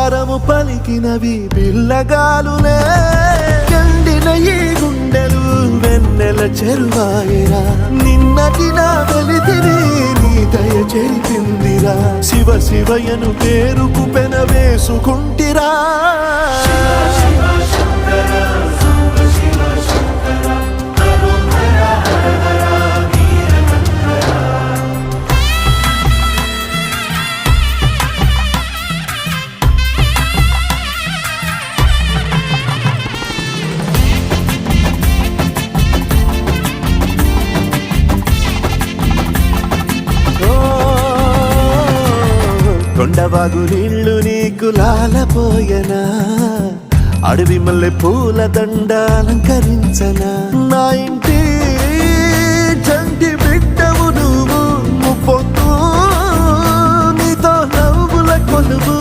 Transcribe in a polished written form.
ఓంకారము పలికినవి పిల్లగాలులే ఎండిన ఈ గుండెలు వెన్నెల చెరువాయరా నిన్నటి నా వెలితిని నీ దయ చెరిపిందిరా శివ శివయను పేరుకు పెన వేసుకుంటిరా కొండవాగు నీళ్లు నీకు లాలపోయనా అడవి మల్లె పూల దండ అలంకరించనా నా ఇంటి చంటి బిడ్డవు నువ్వు ముప్పొద్దు నీతో నవ్వుల కొలువు